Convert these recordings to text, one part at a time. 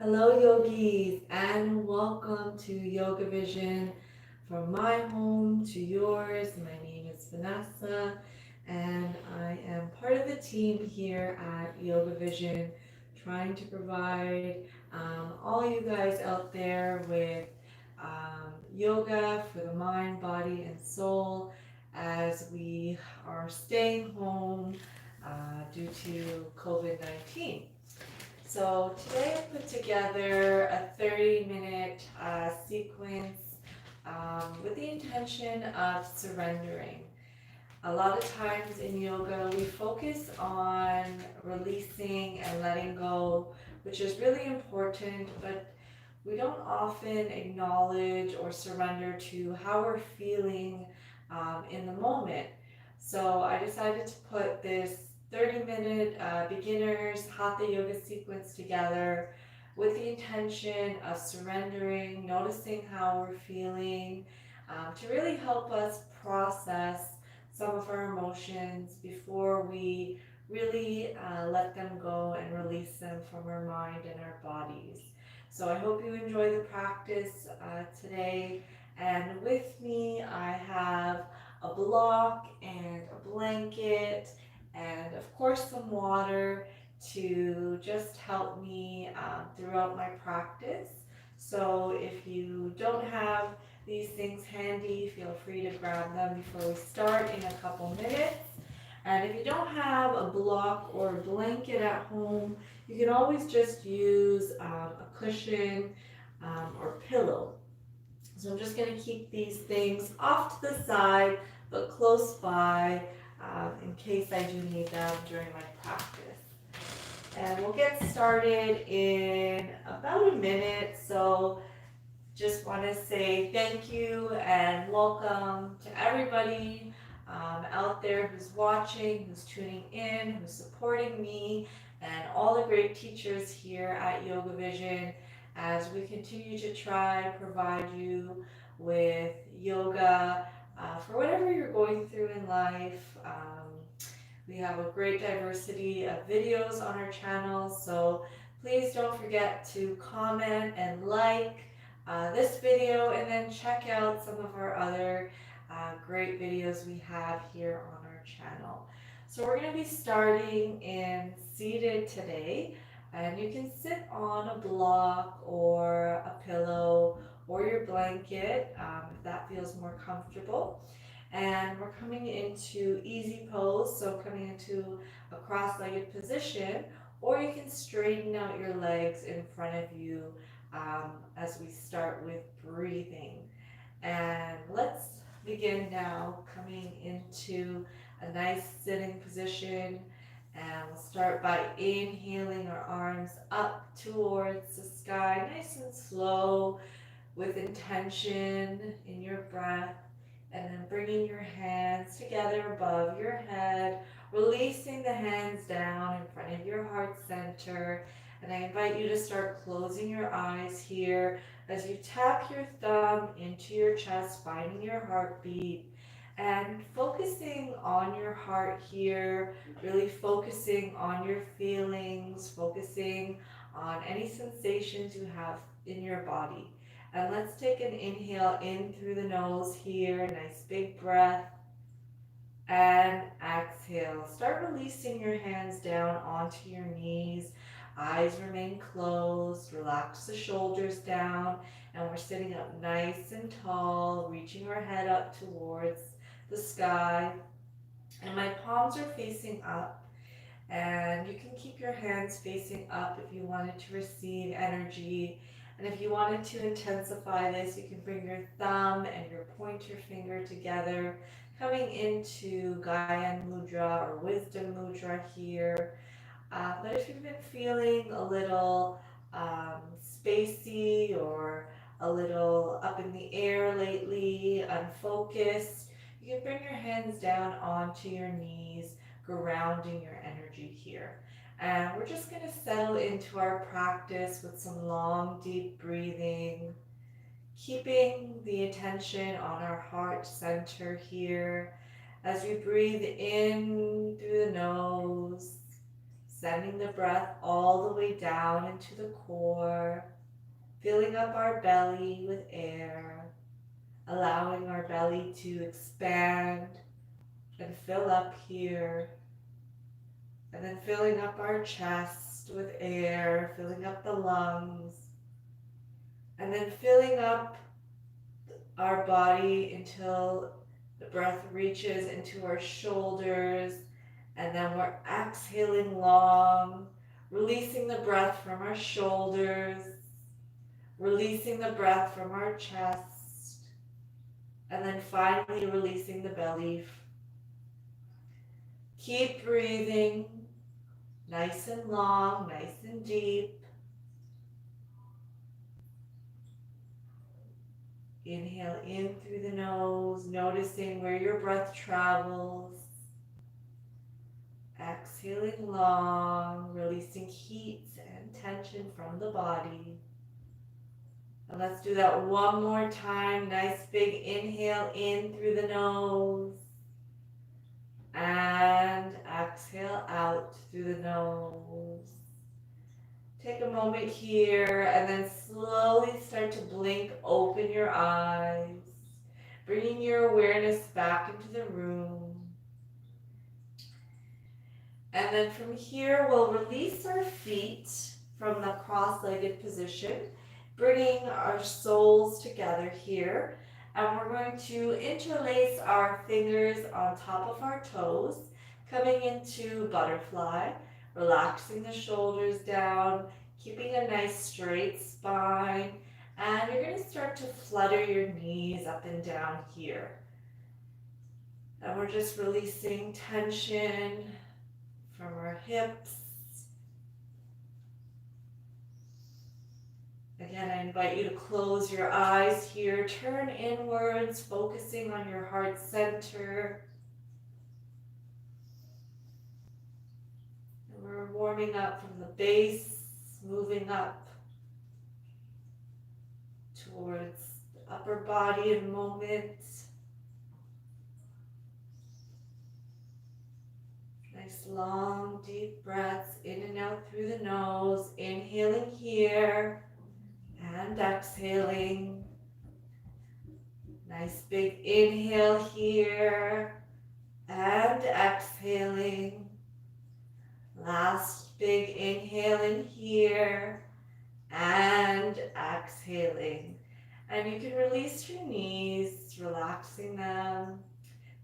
Hello, yogis, and welcome to YogaVision. From my home to yours, my name is Vanessa, and I am part of the team here at YogaVision, trying to provide all you guys out there with yoga for the mind, body, and soul as we are staying home due to COVID-19. So today I put together a 30-minute sequence with the intention of surrendering. A lot of times in yoga, we focus on releasing and letting go, which is really important, but we don't often acknowledge or surrender to how we're feeling in the moment. So I decided to put this 30-minute beginners Hatha yoga sequence together with the intention of surrendering, noticing how we're feeling, to really help us process some of our emotions before we really let them go and release them from our mind and our bodies. So I hope you enjoy the practice today. And with me, I have a block and a blanket, and of course, some water to just help me throughout my practice. So if you don't have these things handy, feel free to grab them before we start in a couple minutes. And if you don't have a block or a blanket at home, you can always just use a cushion or pillow. So I'm just going to keep these things off to the side, but close by in case I do need them during my practice. And we'll get started in about a minute. So just want to say thank you and welcome to everybody out there who's watching, who's tuning in, who's supporting me, and all the great teachers here at YogaVision as we continue to try to provide you with yoga for whatever you're going through in life. We have a great diversity of videos on our channel, so please don't forget to comment and like this video, and then check out some of our other great videos we have here on our channel. So we're going to be starting in seated today, and you can sit on a block or a pillow or your blanket if that feels more comfortable. And we're coming into easy pose, so coming into a cross-legged position, or you can straighten out your legs in front of you as we start with breathing. And let's begin now coming into a nice sitting position. And we'll start by inhaling our arms up towards the sky, nice and slow, with intention in your breath, and then bringing your hands together above your head, releasing the hands down in front of your heart center. And I invite you to start closing your eyes here as you tap your thumb into your chest, finding your heartbeat and focusing on your heart here, really focusing on your feelings, focusing on any sensations you have in your body. And let's take an inhale in through the nose here, nice big breath, and exhale. Start releasing your hands down onto your knees. Eyes remain closed. Relax the shoulders down, and we're sitting up nice and tall, reaching our head up towards the sky. And my palms are facing up, and you can keep your hands facing up if you wanted to receive energy. And if you wanted to intensify this, you can bring your thumb and your pointer finger together, coming into Gyan Mudra or Wisdom Mudra here. But if you've been feeling a little spacey or a little up in the air lately, unfocused, you can bring your hands down onto your knees, grounding your energy here. And we're just going to settle into our practice with some long, deep breathing, keeping the attention on our heart center here as we breathe in through the nose, sending the breath all the way down into the core, filling up our belly with air, allowing our belly to expand and fill up here, and then filling up our chest with air, filling up the lungs, and then filling up our body until the breath reaches into our shoulders, and then we're exhaling long, releasing the breath from our shoulders, releasing the breath from our chest, and then finally releasing the belly. Keep breathing nice and long, nice and deep. Inhale in through the nose, noticing where your breath travels. Exhaling long, releasing heat and tension from the body. And let's do that one more time. Nice big inhale in through the nose. And exhale out through the nose. Take a moment here and then slowly start to blink open your eyes, bringing your awareness back into the room. And then from here, we'll release our feet from the cross-legged position, bringing our soles together here. And we're going to interlace our fingers on top of our toes, coming into butterfly, relaxing the shoulders down, keeping a nice straight spine. And you're going to start to flutter your knees up and down here. And we're just releasing tension from our hips. Again, I invite you to close your eyes here, turn inwards, focusing on your heart center. And we're warming up from the base, moving up towards the upper body in a moment. Nice long, deep breaths in and out through the nose, inhaling here and exhaling. Nice big inhale here and exhaling. Last big inhale in here and exhaling. And you can release your knees, relaxing them,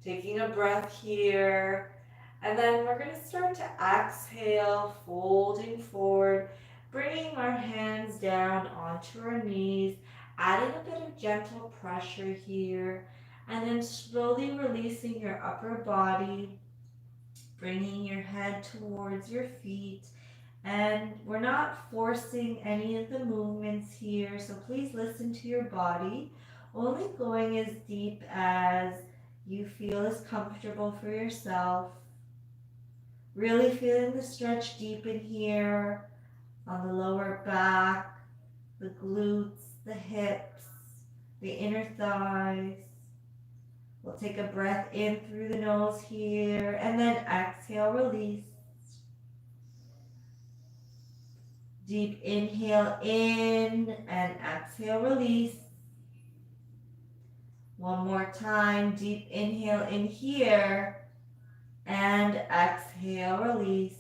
taking a breath here. And then we're going to start to exhale, folding forward, bringing our hands down onto our knees, adding a bit of gentle pressure here, and then slowly releasing your upper body, bringing your head towards your feet. And we're not forcing any of the movements here, so please listen to your body, only going as deep as you feel is comfortable for yourself. Really feeling the stretch deep in here on the lower back, the glutes, the hips, the inner thighs. We'll take a breath in through the nose here and then exhale, release. Deep inhale in and exhale, release. One more time, deep inhale in here and exhale, release.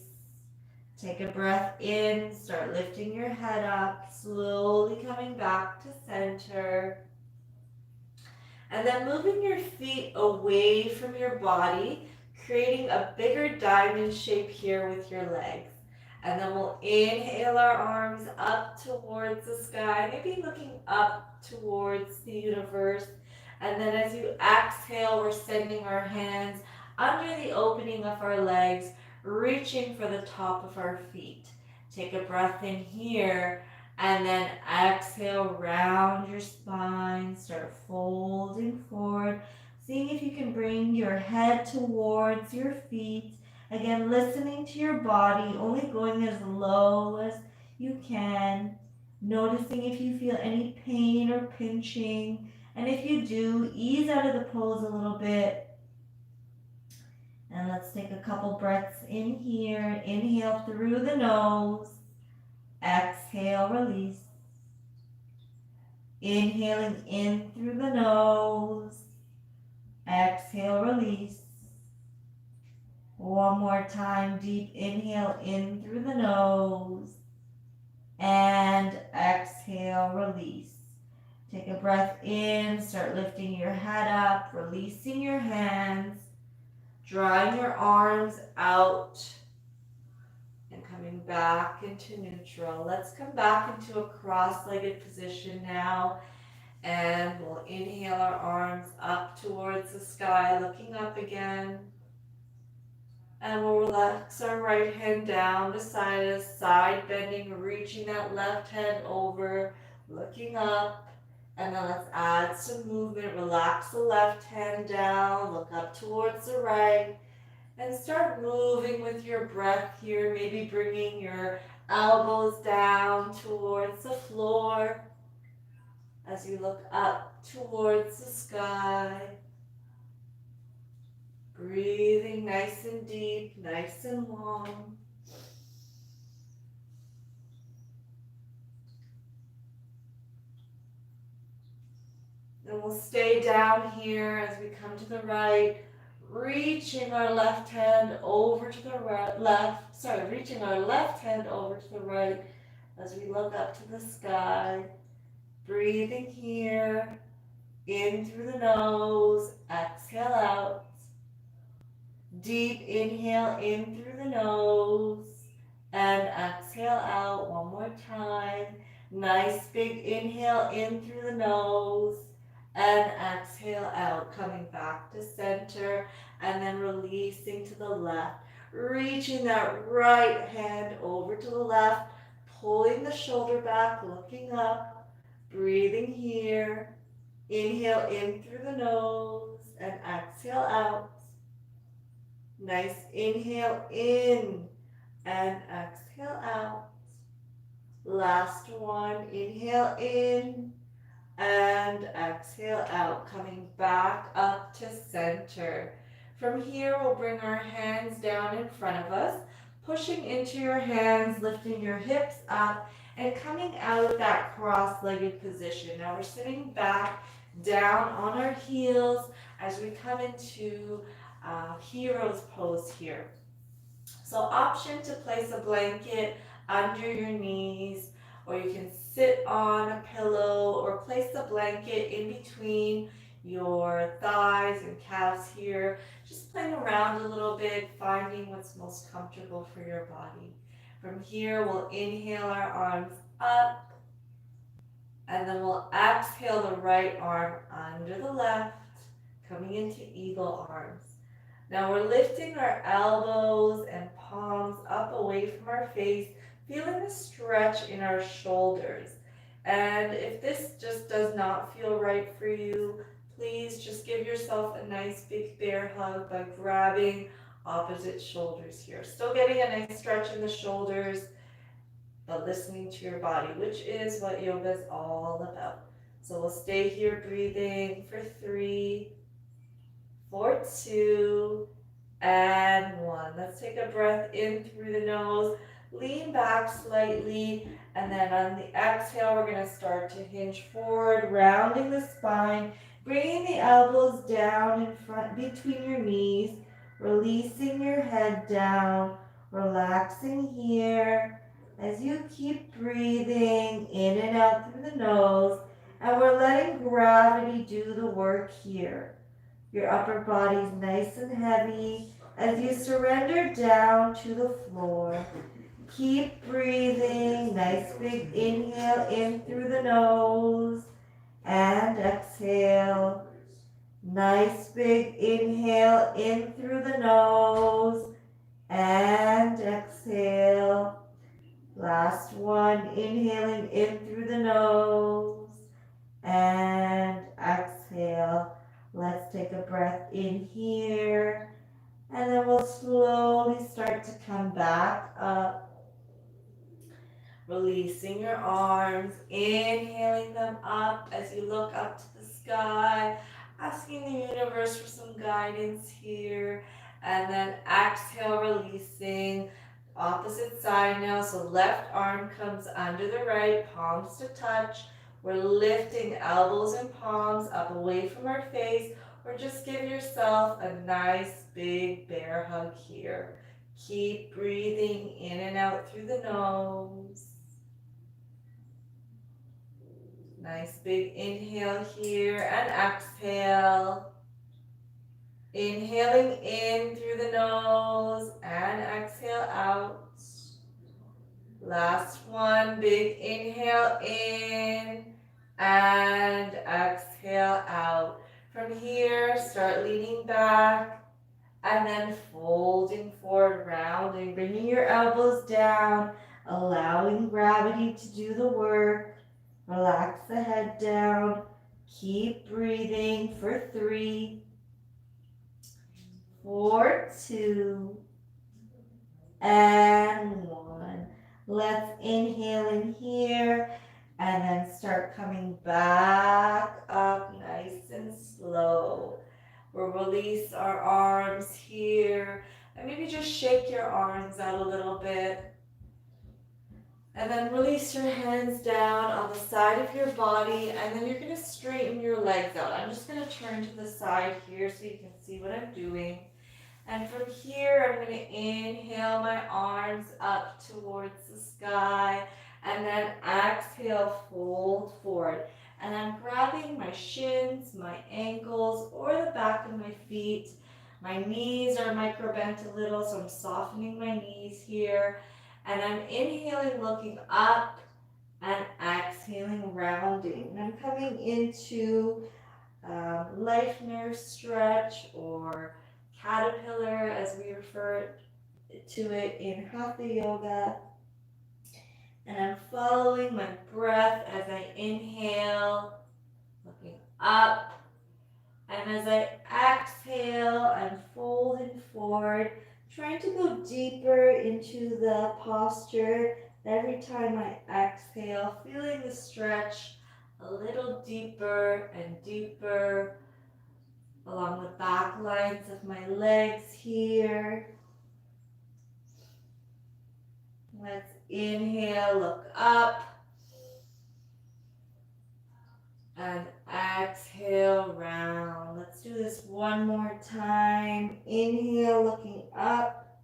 Take a breath in, start lifting your head up, slowly coming back to center. And then moving your feet away from your body, creating a bigger diamond shape here with your legs. And then we'll inhale our arms up towards the sky, maybe looking up towards the universe. And then as you exhale, we're sending our hands under the opening of our legs, reaching for the top of our feet. Take a breath in here and then exhale, round your spine, start folding forward, seeing if you can bring your head towards your feet. Again, listening to your body, only going as low as you can, noticing if you feel any pain or pinching, and if you do, ease out of the pose a little bit. And let's take a couple breaths in here. Inhale through the nose. Exhale, release. Inhaling in through the nose. Exhale, release. One more time. Deep inhale in through the nose. And exhale, release. Take a breath in. Start lifting your head up. Releasing your hands. Drawing your arms out. And coming back into neutral. Let's come back into a cross-legged position now. And we'll inhale our arms up towards the sky, looking up again. And we'll relax our right hand down beside us, side bending, reaching that left hand over, looking up. And then let's add some movement. Relax the left hand down, look up towards the right, and start moving with your breath here. Maybe bringing your elbows down towards the floor as you look up towards the sky. Breathing nice and deep, nice and long. And we'll stay down here as we come to the right, reaching our left hand over to the right, reaching our left hand over to the right as we look up to the sky. Breathing here, in through the nose, exhale out. Deep inhale in through the nose and exhale out one more time. Nice big inhale in through the nose and exhale out, coming back to center and then releasing to the left. Reaching that right hand over to the left, pulling the shoulder back, looking up, breathing here. Inhale in through the nose and exhale out. Nice inhale in and exhale out. Last one, inhale in and exhale out, coming back up to center. From here, we'll bring our hands down in front of us, pushing into your hands, lifting your hips up, and coming out of that cross-legged position. Now we're sitting back down on our heels as we come into hero's pose here. So option to place a blanket under your knees, or you can sit on a pillow or place a blanket in between your thighs and calves here. Just playing around a little bit, finding what's most comfortable for your body. From here, we'll inhale our arms up, and then we'll exhale the right arm under the left, coming into eagle arms. Now we're lifting our elbows and palms up away from our face, feeling a stretch in our shoulders. And if this just does not feel right for you, please just give yourself a nice big bear hug by grabbing opposite shoulders here. Still getting a nice stretch in the shoulders, but listening to your body, which is what yoga is all about. So we'll stay here breathing for 3, for 2, and 1. Let's take a breath in through the nose, lean back slightly, and then on the exhale, we're going to start to hinge forward, rounding the spine, bringing the elbows down in front between your knees, releasing your head down, relaxing here as you keep breathing in and out through the nose, and we're letting gravity do the work here. Your upper body's nice and heavy as you surrender down to the floor. Keep breathing. Nice big inhale in through the nose and exhale. Nice big inhale in through the nose and exhale. Last one, inhaling in through the nose and exhale. Let's take a breath in here, and then we'll slowly start to come back up, releasing your arms, inhaling them up as you look up to the sky, asking the universe for some guidance here, And then exhale, releasing. Opposite side now. So left arm comes under the right, palms to touch. We're lifting elbows and palms up away from our face, or just give yourself a nice big bear hug here. Keep breathing in and out through the nose. Nice big inhale here and exhale. Inhaling in through the nose and exhale out. Last one, big inhale in and exhale out. From here, start leaning back and then folding forward, rounding, bringing your elbows down, allowing gravity to do the work. Relax the head down. Keep breathing for 3, 4, 2, and 1. Let's inhale in here and then start coming back up nice and slow. We'll release our arms here and maybe just shake your arms out a little bit. And then release your hands down on the side of your body, and then you're going to straighten your legs out. I'm just going to turn to the side here so you can see what I'm doing. And from here, I'm going to inhale my arms up towards the sky, and then exhale, fold forward. And I'm grabbing my shins, my ankles, or the back of my feet. My knees are micro bent a little, so I'm softening my knees here. And I'm inhaling, looking up, and exhaling, rounding. And I'm coming into life nurse stretch, or caterpillar as we refer to it in Hatha yoga. And I'm following my breath as I inhale, looking up. And as I exhale, I'm folding forward, trying to go deeper into the posture. Every time I exhale, feeling the stretch a little deeper and deeper along the back lines of my legs here. Let's inhale, look up. And exhale, round. Let's do this one more time. Inhale, looking up.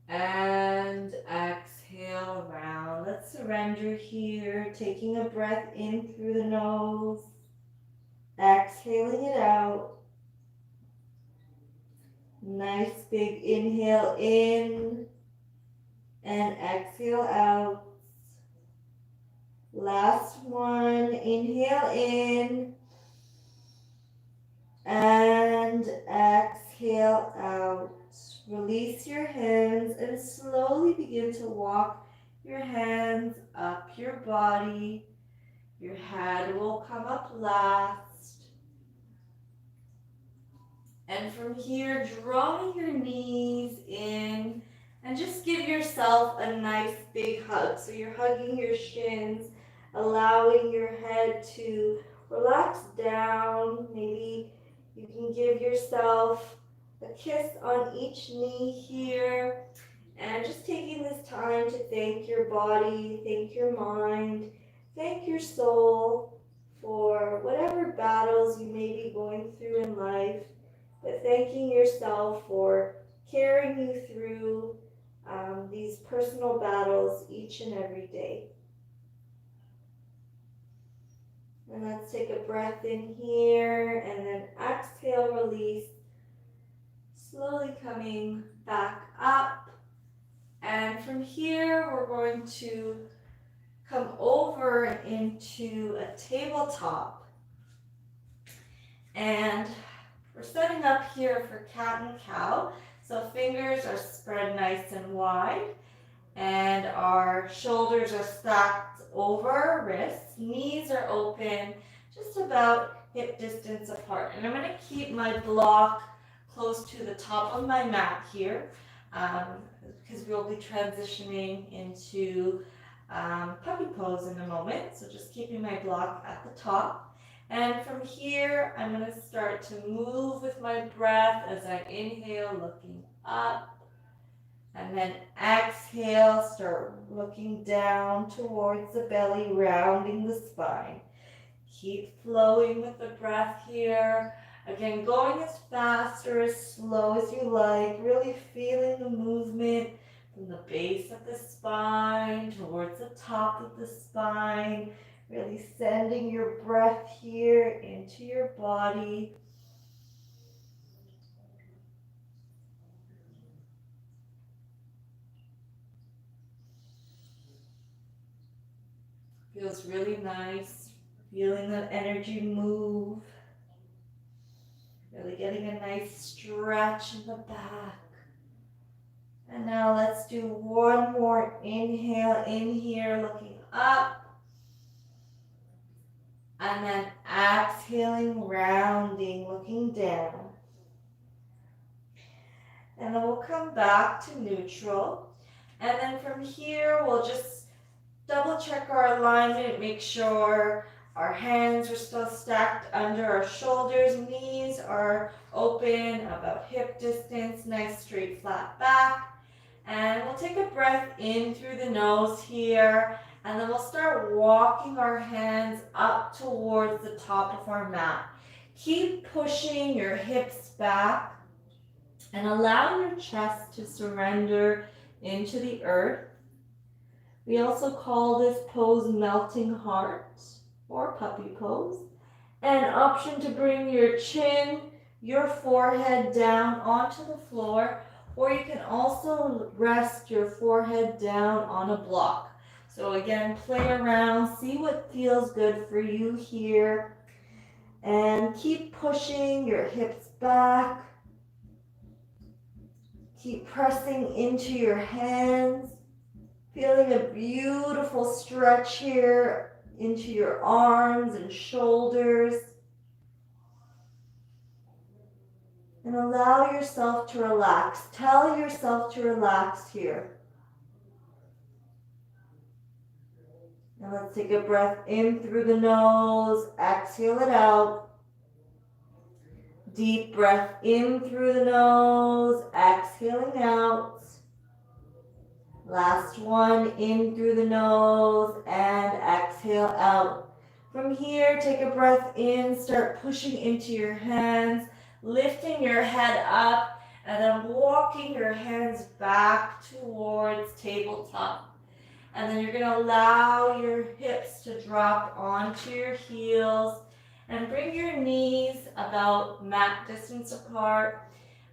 And exhale, round. Let's surrender here. Taking a breath in through the nose. Exhaling it out. Nice big inhale in. And exhale out. Last one, inhale in and exhale out. Release your hands and slowly begin to walk your hands up your body. Your head will come up last. And from here, drawing your knees in and just give yourself a nice big hug. So you're hugging your shins, allowing your head to relax down. Maybe you can give yourself a kiss on each knee here. And just taking this time to thank your body, thank your mind, thank your soul for whatever battles you may be going through in life. But thanking yourself for carrying you through these personal battles each and every day. And let's take a breath in here and then exhale, release. Slowly coming back up. And from here, we're going to come over into a tabletop. And we're setting up here for cat and cow. So fingers are spread nice and wide. And our shoulders are stacked over our wrists. Knees are open, just about hip distance apart. And I'm going to keep my block close to the top of my mat here, because we'll be transitioning into puppy pose in a moment. So just keeping my block at the top. And from here, I'm going to start to move with my breath as I inhale, looking up. And then exhale, start looking down towards the belly, rounding the spine. Keep flowing with the breath here. Again, going as fast or as slow as you like, really feeling the movement from the base of the spine towards the top of the spine, really sending your breath here into your body. Feels really nice, feeling that energy move, really getting a nice stretch in the back. And now let's do one more inhale in here, looking up. And then exhaling, rounding, looking down. And then we'll come back to neutral. And then from here, we'll just double check our alignment, make sure our hands are still stacked under our shoulders, knees are open, about hip distance, nice straight flat back. And we'll take a breath in through the nose here, and then we'll start walking our hands up towards the top of our mat. Keep pushing your hips back and allow your chest to surrender into the earth. We also call this pose melting heart or puppy pose. An option to bring your chin, your forehead down onto the floor, or you can also rest your forehead down on a block. So again, play around, see what feels good for you here, and keep pushing your hips back. Keep pressing into your hands, feeling a beautiful stretch here into your arms and shoulders. And allow yourself to relax. Tell yourself to relax here. And let's take a breath in through the nose. Exhale it out. Deep breath in through the nose. Exhaling out. Last one, in through the nose and exhale out. From here, take a breath in. Start pushing into your hands. Lifting your head up and then walking your hands back towards tabletop. And then you're going to allow your hips to drop onto your heels and bring your knees about mat distance apart.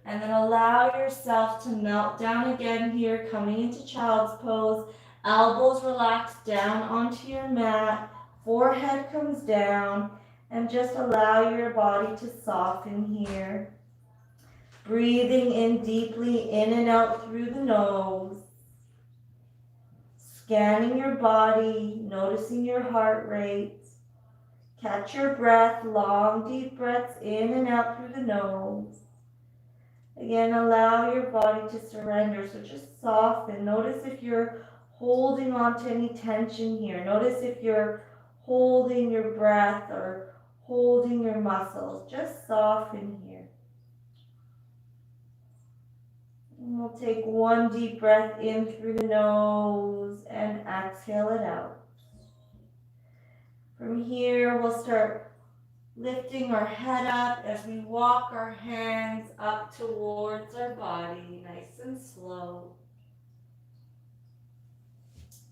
And then allow yourself to melt down again here, coming into child's pose. Elbows relax down onto your mat. Forehead comes down. And just allow your body to soften here. Breathing in deeply, in and out through the nose. Scanning your body, noticing your heart rate. Catch your breath, long, deep breaths in and out through the nose. Again, allow your body to surrender, so just soften. Notice if you're holding on to any tension here. Notice if you're holding your breath or holding your muscles. Just soften here. And we'll take one deep breath in through the nose and exhale it out. From here, we'll start lifting our head up as we walk our hands up towards our body, nice and slow.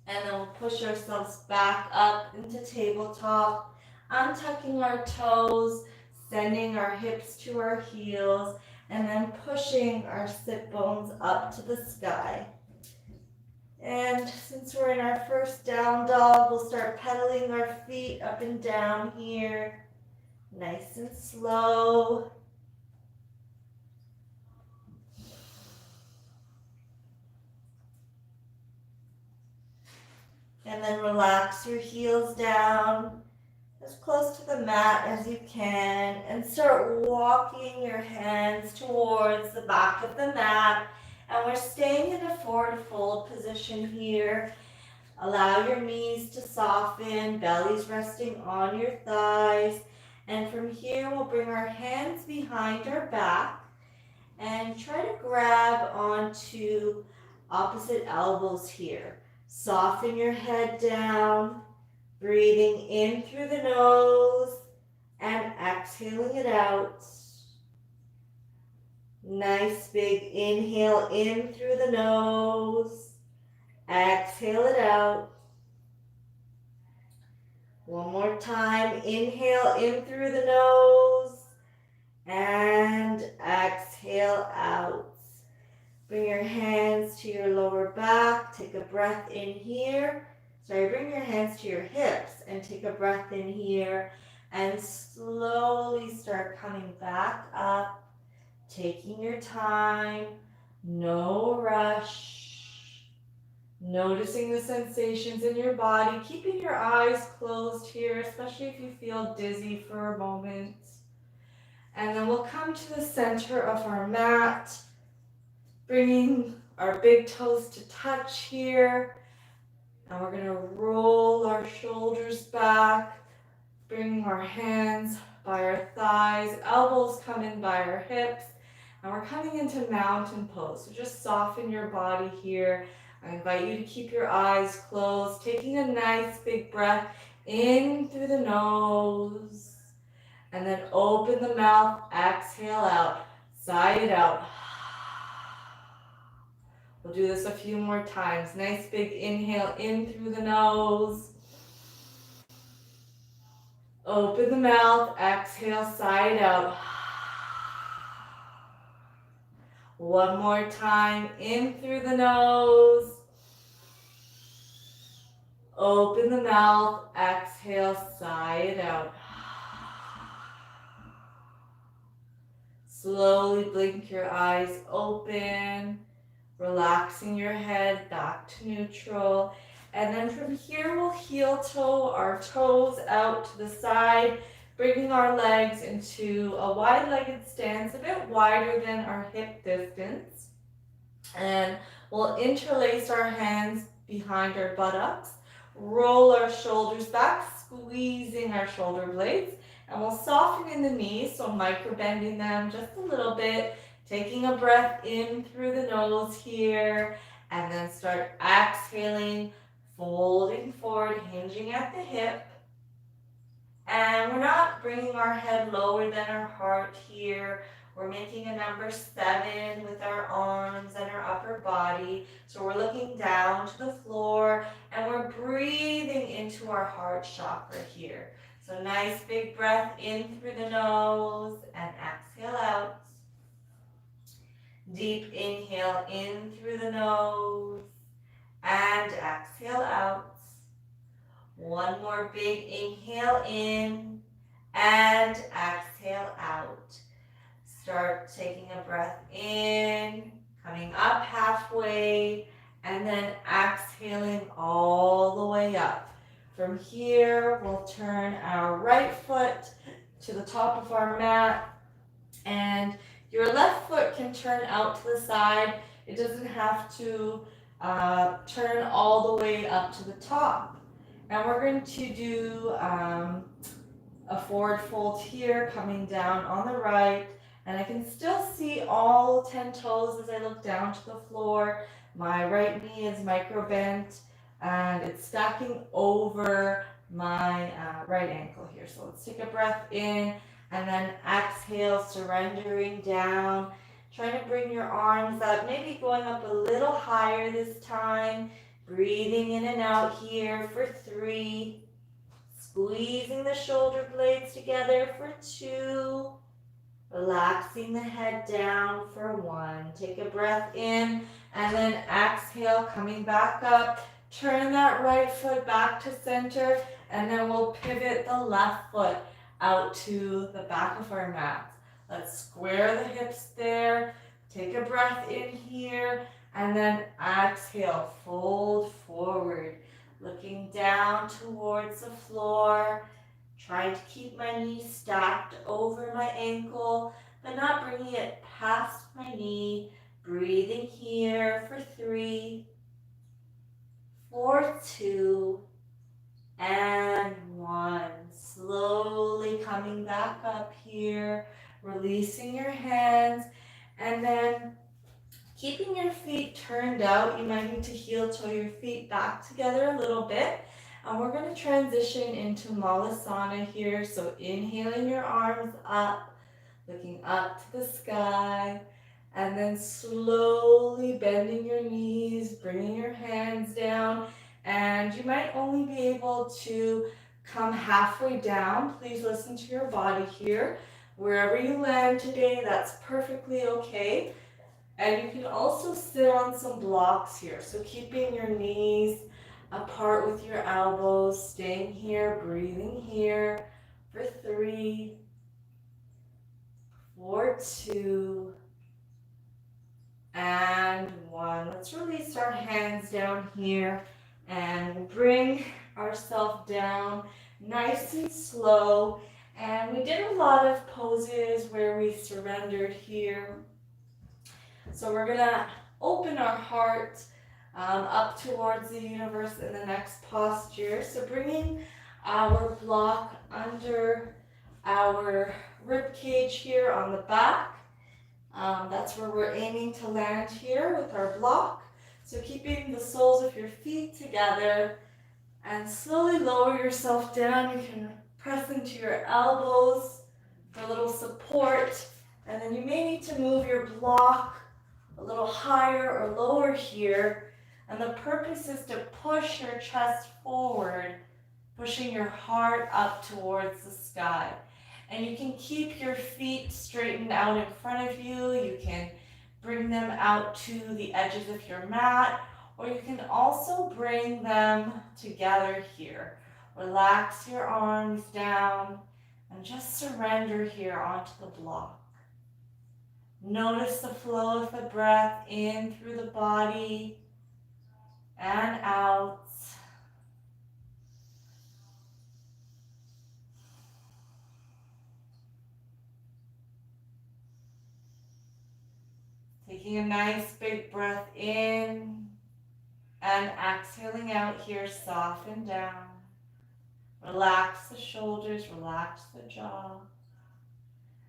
And then we'll push ourselves back up into tabletop, untucking our toes, sending our hips to our heels, and then pushing our sit bones up to the sky. And since we're in our first down dog, we'll start pedaling our feet up and down here, nice and slow. And then relax your heels down as close to the mat as you can and start walking your hands towards the back of the mat. And we're staying in a forward fold position here. Allow your knees to soften, belly's resting on your thighs. And from here, we'll bring our hands behind our back and try to grab onto opposite elbows here. Soften your head down, breathing in through the nose and exhaling it out. Nice big inhale in through the nose, exhale it out. One more time, inhale in through the nose and exhale out. Bring your hands to your lower back, take a breath in here. Bring your hands to your hips and take a breath in here and slowly start coming back up, taking your time, no rush. Noticing the sensations in your body, keeping your eyes closed here, especially if you feel dizzy for a moment. And then we'll come to the center of our mat, bringing our big toes to touch here. And we're going to roll our shoulders back, bringing our hands by our thighs, elbows come in by our hips, and we're coming into mountain pose. So just soften your body here. I invite you to keep your eyes closed, taking a nice big breath in through the nose, and then open the mouth, exhale out, sigh it out. We'll do this a few more times. Nice big inhale in through the nose. Open the mouth, exhale, sigh it out. One more time, in through the nose. Open the mouth, exhale, sigh it out. Slowly blink your eyes open, relaxing your head back to neutral. And then from here, we'll heel toe our toes out to the side, bringing our legs into a wide-legged stance, a bit wider than our hip distance. And we'll interlace our hands behind our buttocks, roll our shoulders back, squeezing our shoulder blades, and we'll soften in the knees, so micro-bending them just a little bit, taking a breath in through the nose here, and then start exhaling, folding forward, hinging at the hip. And we're not bringing our head lower than our heart here. We're making a number 7 with our arms and our upper body. So we're looking down to the floor and we're breathing into our heart chakra here. So nice big breath in through the nose and exhale out. Deep inhale in through the nose and exhale out. One more big inhale in and exhale out. Start taking a breath in, coming up halfway, and then exhaling all the way up. From here, we'll turn our right foot to the top of our mat, and your left foot can turn out to the side. It doesn't have to turn all the way up to the top. And we're going to do a forward fold here, coming down on the right. And I can still see all 10 toes as I look down to the floor. My right knee is micro bent and it's stacking over my right ankle here. So let's take a breath in and then exhale, surrendering down. Trying to bring your arms up, maybe going up a little higher this time. Breathing in and out here for 3. Squeezing the shoulder blades together for 2. Relaxing the head down for 1. Take a breath in and then exhale, coming back up. Turn that right foot back to center and then we'll pivot the left foot out to the back of our mat. Let's square the hips there. Take a breath in here and then exhale, fold forward. Looking down towards the floor. Trying to keep my knee stacked over my ankle, but not bringing it past my knee. Breathing here for 3, for 2, and 1. Slowly coming back up here, releasing your hands, and then keeping your feet turned out. You might need to heel toe your feet back together a little bit. And we're going to transition into malasana here. So inhaling your arms up, looking up to the sky, and then slowly bending your knees, bringing your hands down. And you might only be able to come halfway down. Please listen to your body here. Wherever you land today, that's perfectly okay. And you can also sit on some blocks here. So keeping your knees apart with your elbows, staying here, breathing here for 3, for 2, and 1. Let's release our hands down here and bring ourselves down nice and slow. And we did a lot of poses where we surrendered here. So we're gonna open our heart up towards the universe in the next posture. So bringing our block under our rib cage here on the back. That's where we're aiming to land here with our block. So keeping the soles of your feet together and slowly lower yourself down. You can press into your elbows for a little support. And then you may need to move your block a little higher or lower here. And the purpose is to push your chest forward, pushing your heart up towards the sky. And you can keep your feet straightened out in front of you. You can bring them out to the edges of your mat, or you can also bring them together here. Relax your arms down and just surrender here onto the block. Notice the flow of the breath in through the body and out. Taking a nice big breath in and exhaling out here, soften down. Relax the shoulders, relax the jaw.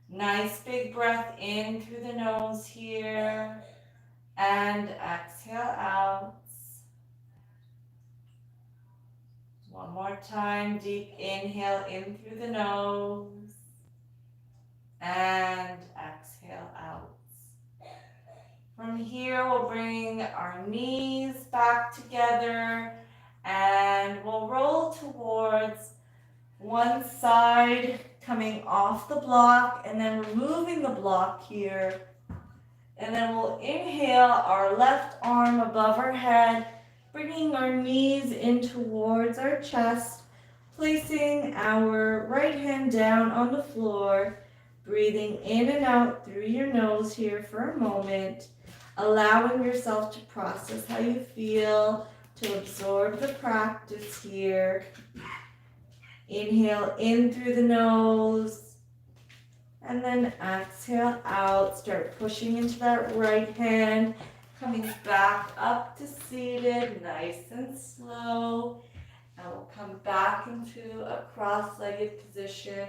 Nice big breath in through the nose here and exhale out. One more time, deep inhale in through the nose and exhale out. From here, we'll bring our knees back together and we'll roll towards one side, coming off the block and then removing the block here. And then we'll inhale our left arm above our head, bringing our knees in towards our chest, placing our right hand down on the floor, breathing in and out through your nose here for a moment, allowing yourself to process how you feel, to absorb the practice here. Inhale in through the nose, and then exhale out. Start pushing into that right hand, coming back up to seated, nice and slow. And we'll come back into a cross-legged position.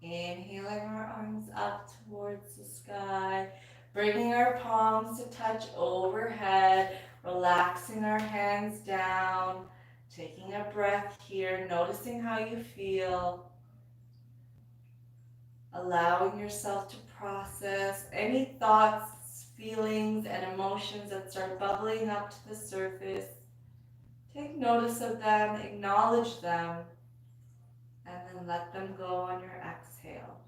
Inhaling our arms up towards the sky, bringing our palms to touch overhead, relaxing our hands down, taking a breath here, noticing how you feel, allowing yourself to process any thoughts, feelings, and emotions that start bubbling up to the surface. Take notice of them, acknowledge them, and then let them go on your exhale.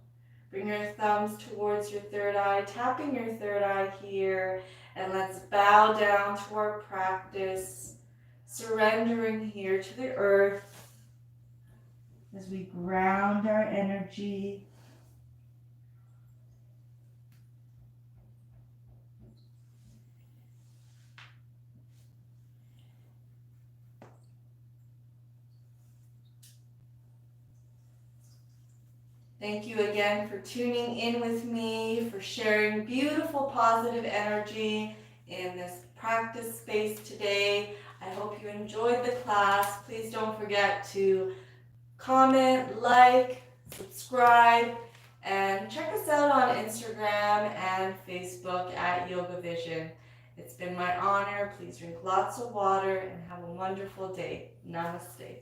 Bring your thumbs towards your third eye, tapping your third eye here, and let's bow down to our practice, surrendering here to the earth as we ground our energy. Thank you again for tuning in with me, for sharing beautiful positive energy in this practice space today. I hope you you enjoyed the class, please don't forget to comment, like, subscribe, and check us out on Instagram and Facebook at YogaVision. It's been my honor. Please drink lots of water and have a wonderful day. Namaste.